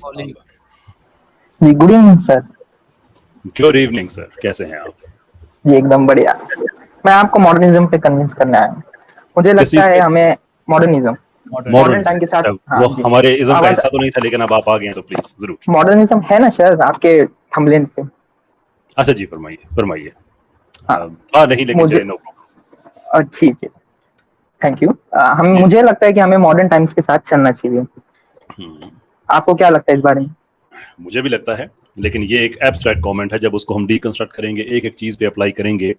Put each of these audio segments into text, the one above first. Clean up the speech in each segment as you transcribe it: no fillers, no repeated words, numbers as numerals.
Calling. जी good evening sir. Good evening sir, कैसे हैं आप? जी एकदम बढ़िया। मैं आपको मॉडर्निज्म पे कन्विंस करने आया हूँ। मुझे किस लगता चीज है पे? हमें मॉडर्निज्म मॉडर्न मॉडर्निज्म। टाइम के साथ। अच्छा, हाँ वो जी, हमारे इज्म का आवाज। हिस्सा तो नहीं था, लेकिन अब आप आ गए हैं तो प्लीज जरूर। मॉडर्निज्म है ना सर आपके थंबनेल पे? अच्छा जी, फरमाइए फरमाइए। हाँ हाँ नहीं, लेकिन मुझे चले, नो प्रॉब्लम। ठीक है, थैंक यू। हम जी। मुझे लगता है कि हमें मॉडर्न टाइम्स के साथ चलना चाहिए। हम्म, आपको क्या लगता है इस बारे में? मुझे भी लगता है, लेकिन ये एक एब्स्ट्रैक्ट कमेंट है। जब उसको हम डीकंस्ट्रक्ट करेंगे, एक एक चीज पे अप्लाई करेंगे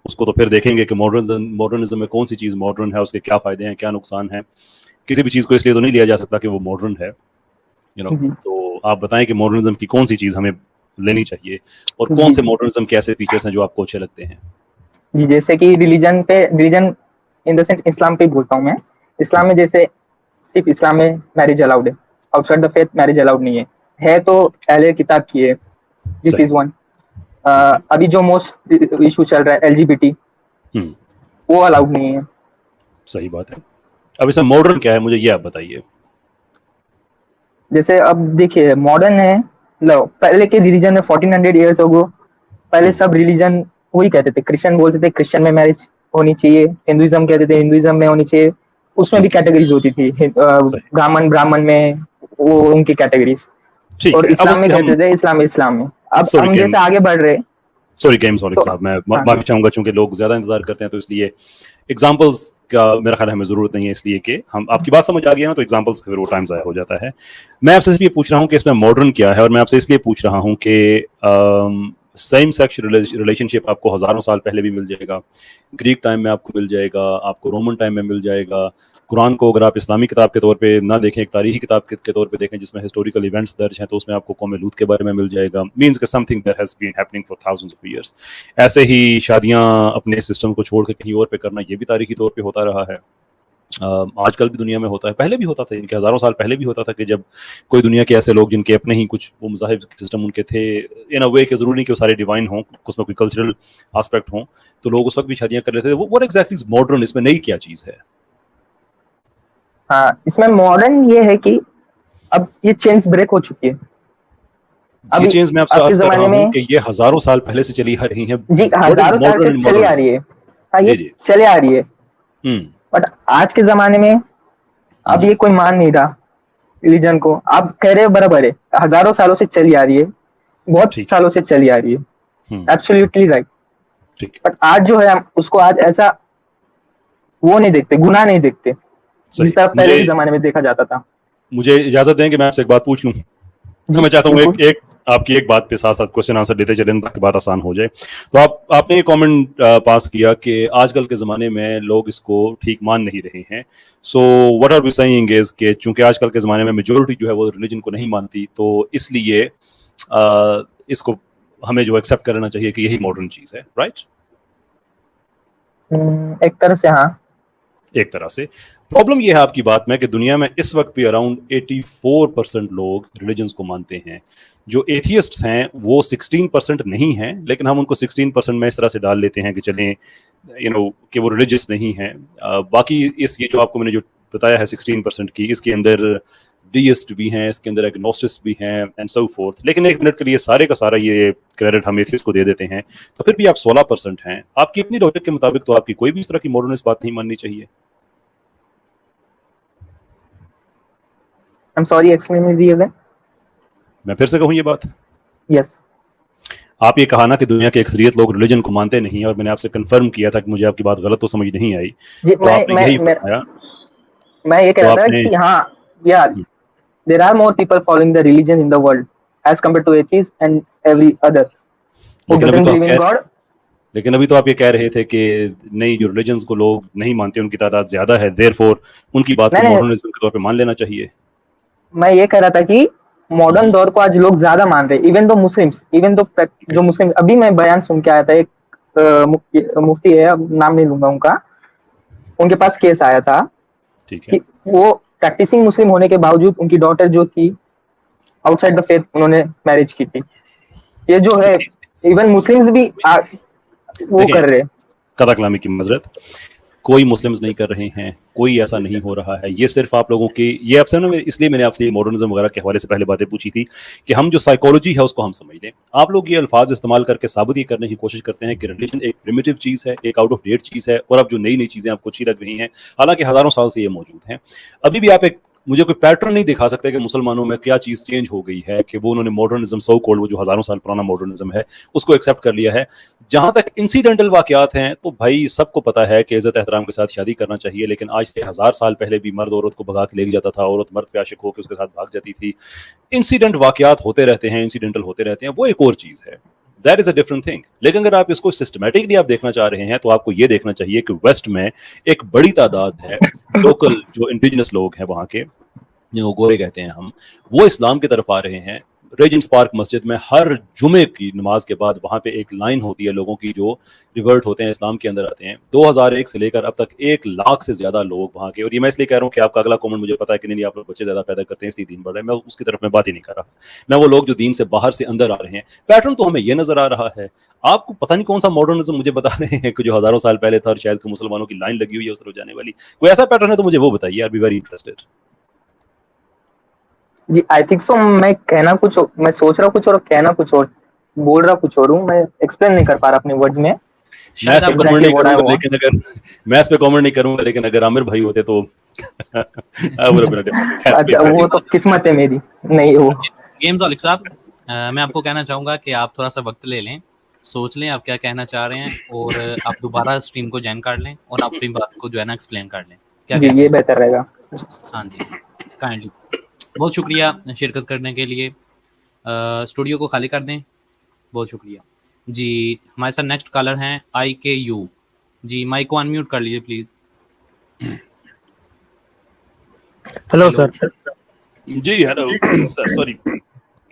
उसको, तो फिर देखेंगे कि मॉडर्निज्म में कौन सी चीज मॉडर्न है, उसके क्या फायदे हैं, क्या नुकसान है। किसी भी चीज को इसलिए तो नहीं लिया जा सकता कि वो मॉडर्न है, जी तो आप बताएं कि मॉडर्निज्म की कौन सी चीज हमें लेनी चाहिए, और कौन जी से मॉडर्निज्म के ऐसे फीचर्स हैं जो आपको अच्छे लगते हैं। जी, जैसे कि रिलीजन इन द सेंस इस्लाम पे ही बोलता हूँ मैं। इस्लाम में जैसे सिर्फ इस्लाम में मैरिज अलाउड है, outside the faith marriage allowed नहीं है तो अहले किताब की है। दिस सही। Is one. ठीक है। अभी जो मोस्ट इशू चल रहा है एलजीबीटी, हम्म। वो अलाउड नहीं है। सही बात है। अब इसमें मॉडर्न क्या है, मुझे ये आप बताइए। जैसे अब देखिए मॉडर्न है, लो पहले के रिलीजन में 1400 ईयर्स अगो पहले हम्म। सब रिलीजन वही कहते थे। क्रिश्चियन बोलते थे क्रिश्चियन में मैरिज होनी चाहिए, हिंदुइज्म कहते थे हिंदुइज्म में होनी चाहिए। उसमें भी ठीक है। कैटेगरीज होती थी, सही। ब्राह्मण ब्राह्मण में, वो उनकी कैटेगरीज। ठीक और है, अब इस्लाम उस में पर हम, कहते थे इस्लाम में। अब सॉरी हम गेम जैसे आगे बढ़ रहे सॉरी गेम सॉरी तो साहब, मैं हाँ माफी चाहूंगा, चूंकि लोग ज्यादा इंतजार करते हैं, तो इसलिए एग्जाम्पल्स का मेरा ख्याल है हमें जरूरत नहीं है, इसलिए कि हम, आपकी बात समझ आ गई है ना, तो एग्जाम्पल्स फिर वो टाइम ज़ाया हो जाता है। मैं आपसे सिर्फ ये पूछ रहा हूँ कि इसमें मॉडर्न क्या है, और मैं आपसे इसलिए पूछ रहा हूँ कि सेम सेक्स रिलेशनशिप आपको हजारों साल पहले भी मिल जाएगा, ग्रीक टाइम में आपको मिल जाएगा, आपको रोमन टाइम में मिल जाएगा। कुरान को अगर आप इस्लामी किताब के तौर पे ना देखें, एक तारीखी किताब के तौर पे देखें जिसमें हिस्टोरिकल इवेंट्स दर्ज हैं, तो उसमें आपको कौम लूत के बारे में मिल जाएगा। मीन्स कि something that has been happening for thousands of years. ऐसे ही शादियां अपने सिस्टम को छोड़ के कहीं और पे करना, ये भी तारीखी तौर पे होता रहा है। आजकल भी दुनिया में होता है, पहले भी होता था, इनके हजारों साल पहले भी होता था कि जब कोई दुनिया के ऐसे लोग जिनके अपने ही कुछ वो मज़ाहिब सिस्टम उनके थे, इन अ वे कि जरूरी नहीं कि वो सारे डिवाइन हों, उसमें कोई कल्चरल आस्पेक्ट हों, तो लोग उस वक्त भी शादियां कर लेते थे। वो व्हाट एग्जैक्टली इज मॉडर्न, इसमें नई क्या चीज़ है? हाँ, इसमें मॉडर्न ये है कि अब ये चेन्स ब्रेक हो चुकी है। ये अभी चीज मैं आपसे आपके अर्ज कर रहा जमाने हूँ में कि ये हज़ारों साल पहले से चली आ रही है। जी व्हाट इज हजारों साल से मॉडर्न इन चली आ रही मॉडर्निज्म? है। हाँ ये जी जी। चले आ रही है। हम्म। बट आज के जमाने में अब ये कोई मान नहीं रहा रिलीजन को। आप कह रहे हो बराबर है, हजारों सालों से चली आ रही है, बहुत ठीक है। सालों से चली आ रही है। हम्म। Absolutely right. ठीक है। बट आज जो है हम उसको आज ऐसा वो नहीं देखते, गुनाह नहीं देखते जिस सही। तरह पहले मुझे के जमाने में देखा जाता था। मुझे इजाजत दें कि मैं आपसे एक बात पूछ लूं। जी मैं चाहता हूँ बिल्कुल। एक आपकी एक बात पे साथ साथ क्वेश्चन आंसर देते चलें ताकि बात आसान हो जाए। तो आपने ये कमेंट पास किया कि आजकल के ज़माने में लोग इसको ठीक मान नहीं रहे हैं। So what are we saying is कि चूंकि आजकल के ज़माने में मेजोरिटी जो है वो रिलीजन को नहीं मानती, तो इसलिए इसको हमें जो एक्सेप्ट करना चाहिए कि यही मॉडर्न चीज़ है, राइट? एक तरह से हाँ। एक तरह से प्रॉब्लम यह है आपकी बात में कि दुनिया में इस वक्त भी अराउंड 84% लोग रिलीजन्स को मानते हैं। जो एथियस्ट्स हैं वो 16% नहीं हैं, लेकिन हम उनको 16% में इस तरह से डाल लेते हैं कि चलें कि वो रिलीजियस नहीं हैं। बाकी इस ये जो आपको मैंने जो बताया है 16% की, इसके अंदर डीइस्ट भी हैं, इसके अंदर एग्नोस्टिस्ट भी हैं एंड सो फोर्थ। लेकिन एक मिनट के लिए सारे का सारा ये क्रेडिट हम एथियस्ट को दे देते हैं, तो फिर भी आप 16% हैं। आपकी अपनी लॉजिक के मुताबिक तो आपकी कोई भी इस तरह की मॉडर्निस्ट बात नहीं माननी चाहिए। I am sorry, explain me again. मैं फिर से कहूँ ये बात, यस। आप ये कहा ना कि दुनिया के अक्सरियत लोग रिलीजन को मानते नहीं, और मैंने आपसे कंफर्म किया था कि मुझे आपकी बात गलत तो समझ नहीं आई, जी तो आपने यही फरमाया। मैं ये कह तो रहा था आपने कि हाँ या there are more people following the religion in the world as compared to atheists and every other who लेकिन अभी doesn't तो आप believe in कह God। लेकिन अभी तो आप ये कह रहे थे कि नहीं, जो रिलीजन्स को लोग नहीं मानते उनकी तादाद ज्यादा है, देयरफॉर उनकी बात को नहीं नहीं, मॉडर्निज्म के तौर पे मान लेना चाहिए। मैं ये कह रहा था कि मॉडर्न दौर को आज लोग ज्यादा मान रहे हैं। इवन दो जो मुस्लिम, अभी मैं बयान सुन के आया था, एक मुफ्ती है, अब नाम नहीं लूंगा उनका। उनके पास केस आया था ठीक है। कि वो प्रैक्टिसिंग मुस्लिम होने के बावजूद उनकी डॉटर जो थी आउटसाइड द फेथ उन्होंने मैरिज की थी। ये जो है इवन मुस्लिम्स भी वो देखिए, कर रहे। कदा कलामी की मजरत, कोई मुस्लिम्स नहीं कर रहे हैं, कोई ऐसा नहीं हो रहा है। ये सिर्फ आप लोगों की, ये आपसे ना, इसलिए मैंने आपसे मॉडर्निज्म वगैरह के हवाले से पहले बातें पूछी थी कि हम जो साइकोलॉजी है उसको हम समझ लें। आप लोग ये अल्फाज इस्तेमाल करके साबित ये करने की कोशिश करते हैं कि रिलीजन एक प्रिमिटिव चीज़ है, एक आउट ऑफ डेट चीज़ है, और अब जो नई नई चीज़ें आपको अच्छी लग रही हैं, हालांकि हज़ारों साल से ये मौजूद हैं। अभी भी आप एक मुझे कोई पैटर्न नहीं दिखा सकते कि मुसलमानों में क्या चीज़ चेंज हो गई है कि वो उन्होंने मॉडर्निज्म, सो कॉल्ड, वो जो हज़ारों साल पुराना मॉडर्निज्म है, उसको एक्सेप्ट कर लिया है। जहां तक इंसिडेंटल वाकयात हैं तो भाई सबको पता है कि इज्जत एहतराम के साथ शादी करना चाहिए, लेकिन आज से 1000 साल पहले भी मर्द औरत को भगा के ले जाता था, औरत मर्द पे आशिक होकर उसके साथ भाग जाती थी। इंसिडेंट वाकयात होते रहते हैं, इंसिडेंटल होते रहते हैं, वो एक और चीज़ है, that is a different thing. लेकिन अगर आप इसको सिस्टमेटिकली आप देखना चाह रहे हैं तो आपको ये देखना चाहिए कि वेस्ट में एक बड़ी तादाद है लोकल जो इंडिजिनस लोग हैं वहाँ के, जिनको गोरे कहते हैं हम, वो इस्लाम की तरफ आ रहे हैं। रेजेंट्स पार्क मस्जिद में हर जुमे की नमाज के बाद वहाँ पे एक लाइन होती है लोगों की जो रिवर्ट होते हैं, इस्लाम के अंदर आते हैं। 2001 से लेकर अब तक 1 लाख से ज़्यादा लोग वहाँ के, और ये मैं इसलिए कह रहा हूँ कि आपका अगला कमेंट मुझे पता है कि नहीं आप लोग बच्चे ज़्यादा पैदा करते हैं इसलिए दीन बढ़ रहा है, मैं उसकी तरफ मैं बात ही नहीं कर रहा। मैं वो लोग जो दीन से बाहर से अंदर आ रहे हैं, पैटर्न तो हमें ये नज़र आ रहा है। आपको पता नहीं कौन सा मॉडर्निज्म मुझे बता रहे हैं कि जो हज़ारों साल पहले था और शायद मुसलमानों की लाइन लगी हुई है उस तरफ जाने वाली, कोई ऐसा पैटर्न है तो मुझे वो बताइए, आई बी वेरी इंटरेस्टेड। जी आई थिंक सो, मैं सोच रहा कुछ और कहना कुछ और, बोल रहा कुछ और हूँ, मैं एक्सप्लेन नहीं कर पा रहा अपने वर्ड्स में। मैं इस पे कमेंट exactly नहीं what I करूंगा, want. लेकिन अगर मैं इस पे कमेंट नहीं करूंगा, लेकिन अगर आमिर भाई होते तो I would have been a different- खैर, अच्छा, वो तो किस्मत है मेरी, नहीं वो। गेम्स ऑलिक साहब, मैं आपको कहना चाहूंगा कि आप थोड़ा सा वक्त ले लें, सोच लें आप क्या कहना चाह रहे हैं, और आप दोबारा स्ट्रीम को ज्वाइन कर लें और अपनी बात को जो है ना एक्सप्लेन कर लें। क्या जी, ये बेहतर रहेगा। हाँ जी, काइंडली। बहुत शुक्रिया शिरकत करने के लिए। स्टूडियो को खाली कर दें। बहुत शुक्रिया जी। हमारे साथ नेक्स्ट कॉलर हैं IKU जी, माइक को अनम्यूट कर लीजिए प्लीज। Hello sir. जी हेलो सर, सॉरी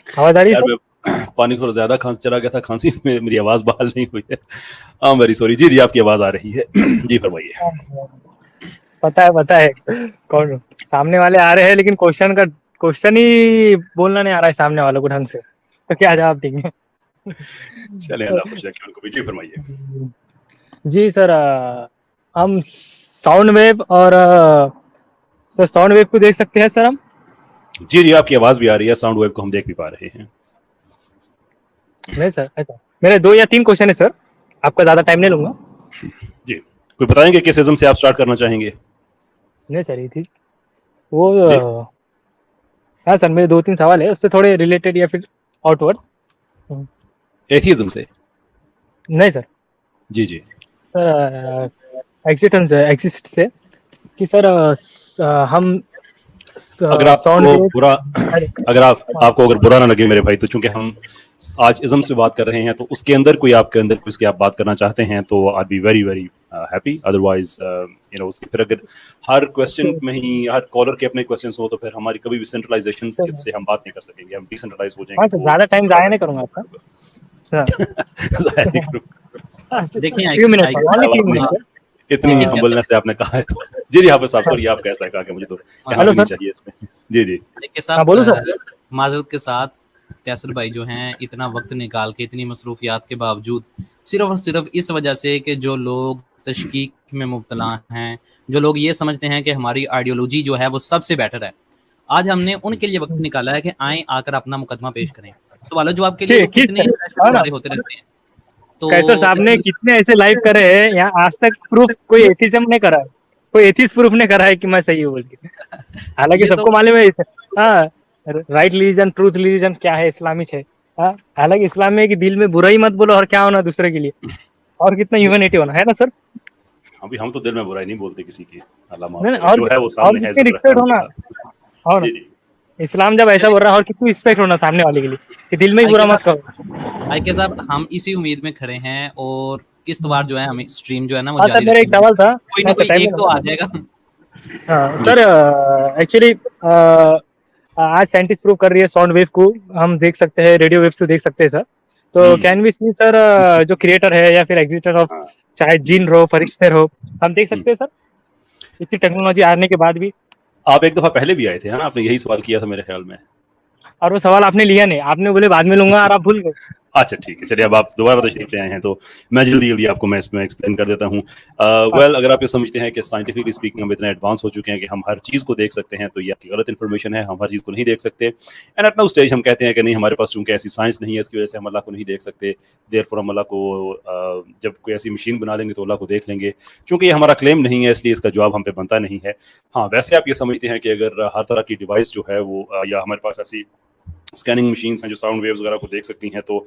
आवाज आ रही है यार, मैं पानी थोड़ा ज्यादा खांस चला गया था, खांसी में मेरी आवाज बहाल नहीं हुई है। I am very sorry. जी जी, आपकी आवाज आ रही है, जी फरमाइए। सर? पता है कौन सामने वाले आ रहे हैं, लेकिन क्वेश्चन ही बोलना नहीं आ रहा है सामने वालों को ढंग से, तो क्या जवाब देंगे? चले अल्लाह खुश रखे उनको भी। जी फरमाइए। जी सर, हम साउंड वेव और सर साउंड वेव को देख सकते हैं सर हम? जी जी, आपकी आवाज भी आ रही है, साउंड वेव को हम देख भी पा रहे हैं। नहीं सर, ऐसा मेरे 2 या 3 क्वेश्चन है सर, आपका ज्यादा टाइम नहीं लूंगा। जी, कोई बताएंगे किस इज़्म से आप स्टार्ट करना चाहेंगे? नहीं सर, ये थी वो हाँ सर, मेरे 2-3 सवाल है, उससे थोड़े रिलेटेड या फिर आउटवर्ड। एथियज्म से? नहीं सर, जी जी, सर एग्जिस्ट से कि सर हम अगर आपको अगर बुरा ना लगे मेरे भाई, तो चूंकि हम आज इज़्म से बात कर रहे हैं तो उसके अंदर कोई आपके अंदर कुछ आप बात करना चाहते हैं तो I be very very happy. Otherwise you know, उसके फिर अगर हर क्वेश्चन में ही हर कॉलर के अपने क्वेश्चंस हो तो फिर हमारी कभी भी सेंट्रलाइजेशन से हम बात नहीं कर सकेंगे, हम डिसेंट्रलाइज हो जाएंगे। हाँ सर, ज्यादा टाइम जाया नहीं करूंगा आपका। ज़ाहिर नहीं करूंगा। देखिए, few minutes, only few minutes, इतनी हम्बलनेस से आपने कहा है तो जी जी, हाफिज साहब सॉरी, आप कैसा कहा कि मुझे तो हेलो सर। चाहिए इसमें। जी जी, के हाँ, बोलो सर। माजरत के साथ कैसर भाई जो हैं इतना वक्त निकाल के, इतनी मसरूफियात के बावजूद, सिर्फ और सिर्फ इस वजह से कि जो लोग तशकीक में मुब्तला हैं, जो लोग ये समझते हैं कि हमारी आइडियोलॉजी जो है वो सबसे बेटर है, आज हमने उनके लिए वक्त निकाला है कि आए आकर अपना मुकदमा पेश करें। सवाल जो आपके लिए कितने होते रहते हैं। तो कैसर साहब ने कितने ऐसे लाइव करे हैं, यहाँ आज तक प्रूफ कोई एथिज्म ने करा है, कोई एथिस्ट प्रूफ ने करा है कि मैं सही हूँ बोल के। हालांकि सबको मालूम है हाँ, राइट रिलीजन, ट्रूथ रिलीजन क्या है, इस्लामी है। हाँ, हालांकि इस्लाम में कि दिल में बुराई मत बोलो और क्या होना दूसरे के लिए, और कितना ह्यूमैनिटी होना है ना सर। अभी हम तो दिल में बुराई नहीं बोलते किसी की, अल्लाह माफ नहीं, करे, जो है वो सामने है, रिस्पेक्ट होना। और जी जी, इस्लाम जब ऐसा बोल रहा है, और कितनी रिस्पेक्ट होना सामने वाले के लिए कि दिल में ही बुरा मत करो। आई के साहब, हम इसी उम्मीद में खड़े हैं, और किस्तवार जो है हमें स्ट्रीम जो है ना वो हाँ जारी सर, मेरा एक सवाल था, कोई ना कोई एक तो आ जाएगा। हाँ सर, एक्चुअली आज साइंटिस्ट प्रूव कर रही है साउंड वेव को हम देख सकते हैं, रेडियो वेव से देख सकते हैं सर। तो कैन वी सी सर, जो क्रिएटर है या फिर एग्जिस्टर ऑफ, चाहे जिन हो फरिश्ते हो, हम देख सकते हैं सर इतनी टेक्नोलॉजी आने के बाद भी? आप एक दफा पहले भी आए थे, है ना? आपने यही सवाल किया था मेरे ख्याल में। और वो सवाल आपने लिया नहीं, आपने बोले बाद में लूंगा और आप भूल गए। अच्छा ठीक है, चलिए अब आप दोबारा तशरीफ ले आए हैं तो मैं जल्दी जल्दी आपको मैं इसमें एक्सप्लेन कर देता हूँ। वेल अगर आप ये समझते हैं कि साइंटिफिकली स्पीकिंग हम इतने एडवांस हो चुके हैं कि हम हर चीज़ को देख सकते हैं, तो ये आपकी गलत इन्फॉर्मेशन है। हम हर चीज़ को नहीं देख सकते, एंड एट नो स्टेज हम कहते हैं कि नहीं, हमारे पास चूंकि ऐसी साइंस नहीं है, इसकी वजह से हम अल्लाह को नहीं देख सकते। देयरफॉर हम अल्लाह को जब कोई ऐसी मशीन बना लेंगे तो अल्लाह को देख लेंगे। चूंकि ये हमारा क्लेम नहीं है, इसलिए इसका जवाब हम पे बनता नहीं है। हाँ, वैसे आप ये समझते हैं कि अगर हर तरह की डिवाइस जो है वो या हमारे पास ऐसी स्कैनिंग मशीन्स हैं जो साउंड वेव्स वगैरह को देख सकती हैं, तो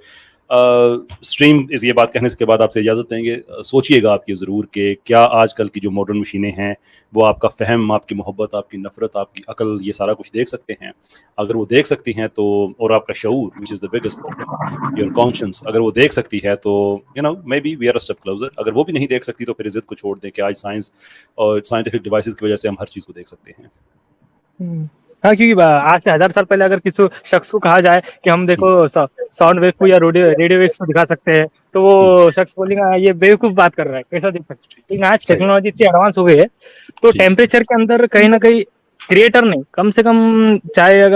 स्ट्रीम इस ये बात कहने के बाद आपसे इजाज़त देंगे। सोचिएगा आप ये ज़रूर कि क्या आजकल की जो मॉडर्न मशीनें हैं वो आपका फ़हम, आपकी मोहब्बत, आपकी नफ़रत, आपकी अकल, ये सारा कुछ देख सकते हैं? अगर वो देख सकती हैं तो, और आपका शऊर which is the biggest problem, your conscience, अगर वो देख सकती है तो you know maybe we are a step closer. अगर वो भी नहीं देख सकती तो फिर इज़्ज़त को छोड़ दें कि आज साइंस और साइंटिफिक डिवाइसेस की वजह से हम हर चीज़ को देख सकते हैं। हाँ, क्योंकि आज से 1000 साल पहले अगर किसी शख्स को कहा जाए कि हम देखो साउंड वेव को या रेडियो वेव्स को दिखा सकते हैं, तो वो शख्स बोलेगा ये बेवकूफ बात कर रहा है, कैसा दिख सकता है। लेकिन आज टेक्नोलॉजी इतनी एडवांस हो गई है, तो टेम्परेचर के अंदर कहीं ना कहीं क्रिएटर ने कम से कम चाहे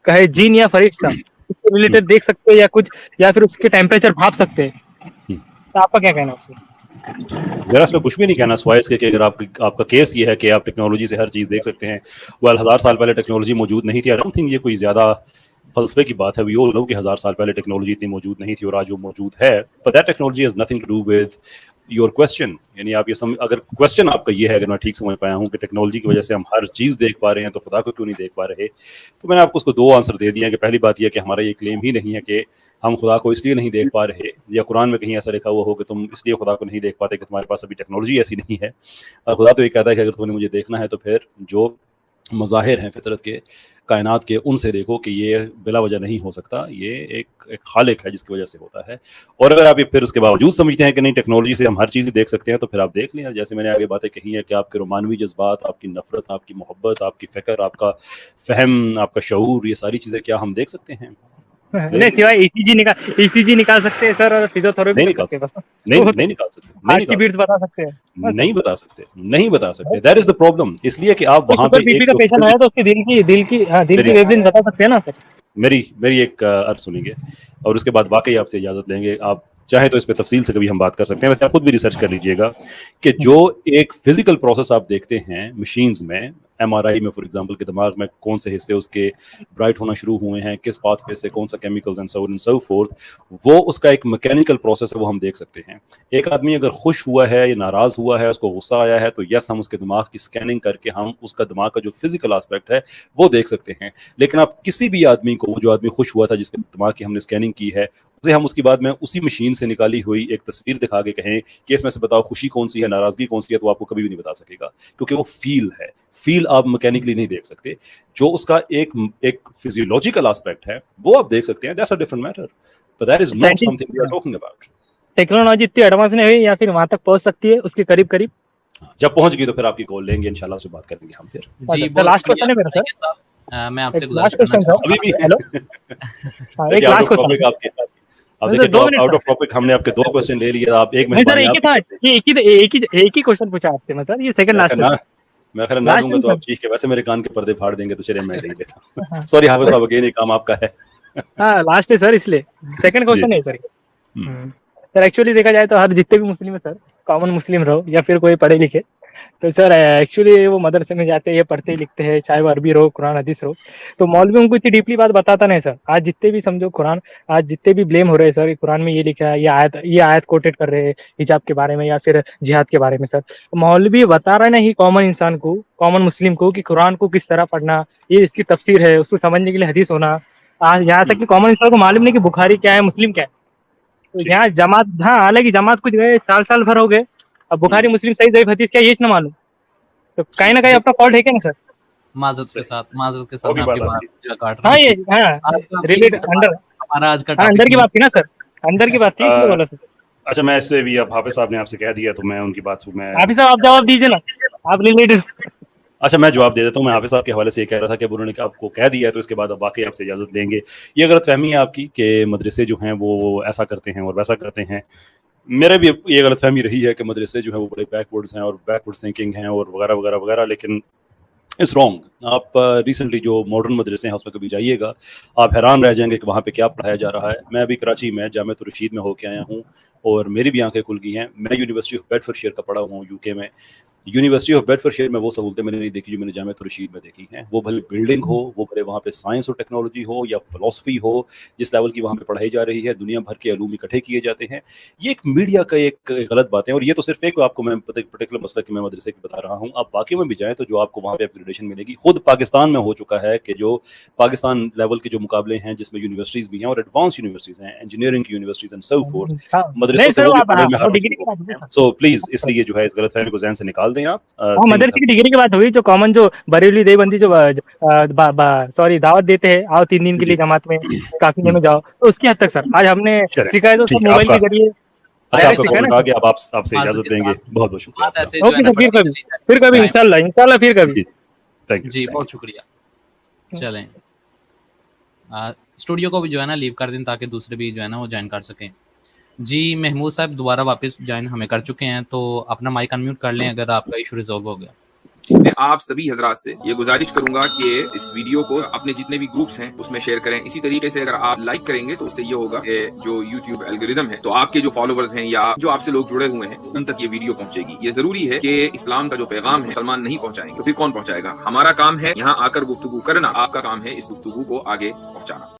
कहे जीन या फरिश्ता उसके रिलेटेड देख सकते हैं या कुछ, या फिर उसके टेम्परेचर भाप सकते हैं। तो आपका क्या कहना है उसमें? जरा इसमें कुछ भी नहीं कहना सिवाय इसके कि अगर आपका केस ये है कि आप टेक्नोलॉजी से हर चीज़ देख सकते हैं। वेल 1000 साल पहले टेक्नोलॉजी मौजूद नहीं थी। आई डोंट थिंक ये कोई ज़्यादा फलसफे की बात है। वी ऑल नो कि 1000 साल पहले टेक्नोलॉजी इतनी मौजूद नहीं थी और आज वो मौजूद है। But that technology has nothing to do with your question. यानी आप ये अगर क्वेश्चन आपका ये है, अगर मैं ठीक समझ पाया हूँ कि टेक्नोलॉजी की वजह से हम हर चीज़ देख पा रहे हैं तो खुदा को क्यों नहीं देख पा रहे, तो मैंने आपको उसको 2 आंसर दे दिए हैं कि पहली बात यह कि हमारा ये क्लेम ही नहीं है कि हम खुदा को इसलिए नहीं देख पा रहे, या कुरान में कहीं ऐसा लिखा हुआ हो कि तुम इसलिए खुदा को नहीं देख पाते कि तुम्हारे पास अभी टेक्नोलॉजी ऐसी नहीं है। खुदा तो ये कहता है कि अगर तुमने मुझे देखना है तो फिर जो मज़ाहिर हैं फितरत के, कायनात के, उनसे देखो कि ये बिला वजह नहीं हो सकता, ये एक खालिक है जिसकी वजह से होता है। और अगर आप ये फिर उसके बावजूद समझते हैं कि नहीं टेक्नोलॉजी से हम हर चीज़ देख सकते हैं, तो फिर आप देख लें। जैसे मैंने आगे बातें कही हैं कि आपके रोमानवी जज्बात, आपकी नफ़रत, आपकी मोहब्बत, आपकी फ़िक्र, आपका फ़हम, आपका शऊर, ये सारी चीज़ें क्या हम देख सकते हैं? नहीं, सिवाय ईसीजी निकाल सकते हैं सर, और फिजियोथेरेपी नहीं निकाल सकते, नहीं निकाल सकते, हार्ट की बीट्स बता सकते हैं, नहीं बता सकते। That is the problem. इसलिए कि आप वहां पे बीपी का पेशेंट है तो उसकी दिल की वेवलेंथ बता सकते हैं ना सर। मेरी एक अर्ज सुनेंगे और उसके बाद वाकई आपसे इजाजत लेंगे। आप चाहे तो इस पे तफसील से कभी हम बात कर सकते हैं। वैसे आप खुद भी रिसर्च कर लीजिएगा कि जो एक फिजिकल प्रोसेस आप देखते हैं मशीन्स में, एमआरआई में फॉर एग्जांपल, के दिमाग में कौन से हिस्से उसके ब्राइट होना शुरू हुए हैं, किस पाथवे से कौन सा केमिकल्स एंड सो फोर्थ, वो उसका एक मैकेनिकल प्रोसेस है, वो हम देख सकते हैं। एक आदमी अगर खुश हुआ है या नाराज हुआ है, उसको गुस्सा आया है, तो यस हम उसके दिमाग की स्कैनिंग करके हम उसका दिमाग का जो फिजिकल एस्पेक्ट है वो देख सकते हैं। लेकिन आप किसी भी आदमी को, वो जो आदमी खुश हुआ था जिसके दिमाग की हमने स्कैनिंग की है, उसे हम उसके बाद में उसी मशीन से निकाली हुई एक तस्वीर दिखा के कहें कि इसमें से बताओ खुशी कौन सी है, नाराजगी कौन सी है, तो आपको कभी भी नहीं बता सकेगा, क्योंकि वो फील है। फील आप मैकेनिकली नहीं देख सकते। जो उसका एक फिजियोलॉजिकल एस्पेक्ट है वो आप देख सकते हैं। That's a different matter, but that is not something we are talking about. Technology इतनी एडवांस नहीं हुई या फिर वहां तक पहुंच सकती है, उसके करीब जब पहुंच गई तो फिर आपकी कॉल लेंगे, इंशाल्लाह उससे बात करेंगे हम फिर। जी, लास्ट क्वेश्चन है मेरा सर। मैं आपसे गुजारिश करना चाहूंगा अभी भी हेलो, एक लास्ट क्वेश्चन आपके अब देखिए, तो आउट ऑफ टॉपिक हमने आपके 2 क्वेश्चन ले लिए, आप एक मिनट एक ही क्वेश्चन पूछा आपसे मैं सर, ये सेकंड लास्ट है। मैं खैर ना दूंगा तो आप चीख के वैसे मेरे कान के पर्दे फाड़ देंगे, तो चलिए मैं ले लेता हूं। सॉरी हाफिज साहब, अगेन ये काम आपका है। हां, लास्ट है सर, इसलिए सेकंड क्वेश्चन है सर। सर एक्चुअली देखा जाए तो हर जितने भी मुस्लिम है सर, कॉमन मुस्लिम रहो या फिर कोई पढ़े लिखे, तो सर एक्चुअली वो मदरसे में जाते हैं, पढ़ते लिखते हैं, चाहे वो अरबी रहो, कुरान हदीस रहो, तो मौलवी उनको इतनी डीपली बात बताता नहीं सर। आज जितने भी समझो कुरान, आज जितने भी ब्लेम हो रहे हैं सर, कुरान में ये लिखा है, ये आयत कोटेड कर रहे हैं हिजाब के बारे में या फिर जिहाद के बारे में सर, मौलवी बता रहा नहीं कॉमन इंसान को, कॉमन मुस्लिम को, कि कुरान को किस तरह पढ़ना, ये इसकी तफसीर है, उसको समझने के लिए हदीस होना। यहाँ तक कि कॉमन इंसान को मालूम नहीं कि बुखारी क्या है, मुस्लिम क्या है। तो यहाँ जमात, हाँ हालांकि जमात कुछ गए साल भर हो गए, अब बुखारी मुस्लिम सही ज़ईफ़ हदीस क्या, ये ना मालूम, तो कहीं ना कहीं अपना फॉल्ट है क्या ना सर? माजरत के साथ मैं आपकी बात काट रहा हूं। ये हां, रिलेटेड अंडर हमारा आज का टॉपिक अंदर की बात थी ना सर, अंदर की बात थी, तो बोला सर। अच्छा, मैं इससे भी, अब हाफिज साहब ने आपसे कह दिया तो मैं उनकी बात में, हाफिज साहब आप जवाब दीजिए ना, आप रिलेटेड। अच्छा, मैं जवाब दे देता हूँ। मैं हाफिज साहब के हवाले से ये कह रहा था कि उन्होंने आपको कह दिया है तो इसके बाद अब वाकई आपसे इजाजत लेंगे। ये गलतफहमी है आपकी कि मदरसे जो हैं वो ऐसा करते हैं और वैसा करते हैं। मेरे भी ये गलतफहमी रही है कि मदरसे जो है वो बड़े बैकवर्ड्स हैं और बैकवर्ड्स थिंकिंग हैं और वगैरह वगैरह वगैरह, लेकिन इट्स रॉन्ग। आप रिसेंटली जो मॉडर्न मदरसे हैं उसमें कभी जाइएगा, आप हैरान रह जाएंगे कि वहाँ पे क्या पढ़ाया जा रहा है। मैं अभी कराची में जामिया रशीद में होके आया हूँ और मेरी भी आंखें खुल गई हैं। मैं यूनिवर्सिटी ऑफ बेडफोर्डशायर का पढ़ा हुआ हूँ यूके में। यूनिवर्सिटी ऑफ बेडफोर्डशायर में वो सहूलतें मैंने नहीं देखी जो मैंने जामिया रशीद में देखी हैं। वो भले बिल्डिंग हो, वो भले वहाँ पे साइंस और टेक्नोलॉजी हो या फिलॉसफी हो, जिस लेवल की वहाँ पे पढ़ाई जा रही है, दुनिया भर के अलूम इकट्ठे किए जाते हैं। ये एक मीडिया का एक गलत बात है। और ये तो सिर्फ एक आपको मैं पर्टिकुलर मसला की मैं मदरसे की बता रहा हूँ, आप बाकी में भी जाएँ तो जो आपको वहाँ पे अपग्रेडेशन मिलेगी। खुद पाकिस्तान में हो चुका है कि जो पाकिस्तान लेवल के जो मुकाबले हैं जिसमें यूनिवर्सिटीज़ भी हैं और एडवांस यूनिवर्सिटीज़ हैं, इंजीनियरिंग की यूनिवर्सिटीज़ एंड सो फोर्थ, हाँ, मदरसों नहीं से सर वो भी आप पढ़े में हर डिग्री की बात हुई सर। सो प्लीज़ इसलिए जो है इस गलतफहमी को ज़हन से निकाल दें आप। मदरसे की डिग्री की बात हुई, जो कॉमन जो बरेली देवबंदी जो सॉरी दावत देते हैं आओ 3 दिन के लिए जमात में काफिले में जाओ, तो उसकी हद तक सर आज हमने सीखा है तो सब मोबाइल के जरिए अच्छा, डायरेक्ट आपका सीखा है कमेंट ना। आ गया, अब आपसे इजाजत लेंगे। बहुत बहुत शुक्रिया बात आपका। ऐसे जो है ओके ना सर, फिर बढ़ती कभी चली जाती है। फिर टाइम- इंशाल्लाह फिर कभी। जी, थैंक यू। जी बहुत शुक्रिया। चलें स्टूडियो को भी जो है ना लीव कर दें ताकि दूसरे भी जो है ना वो ज्वाइन कर सकें। जी महमूद साहब दोबारा वापस ज्वाइन हमें कर चुके हैं, तो अपना माइक अनम्यूट कर लें अगर आपका इशू रिजॉल्व हो गया। मैं आप सभी हजरात से ये गुजारिश करूंगा कि इस वीडियो को अपने जितने भी ग्रुप्स हैं उसमें शेयर करें। इसी तरीके से अगर आप लाइक करेंगे तो उससे ये होगा कि जो यूट्यूब एल्गोरिदम है तो आपके जो फॉलोवर्स हैं या जो आपसे लोग जुड़े हुए हैं उन तक ये वीडियो पहुंचेगी। ये जरूरी है कि इस्लाम का जो पैगाम है मुसलमान नहीं पहुंचाएंगे तो फिर कौन पहुंचाएगा? हमारा काम है यहाँ आकर गुफ्तगू करना, आपका काम है इस गुफ्तगू को आगे पहुंचाना।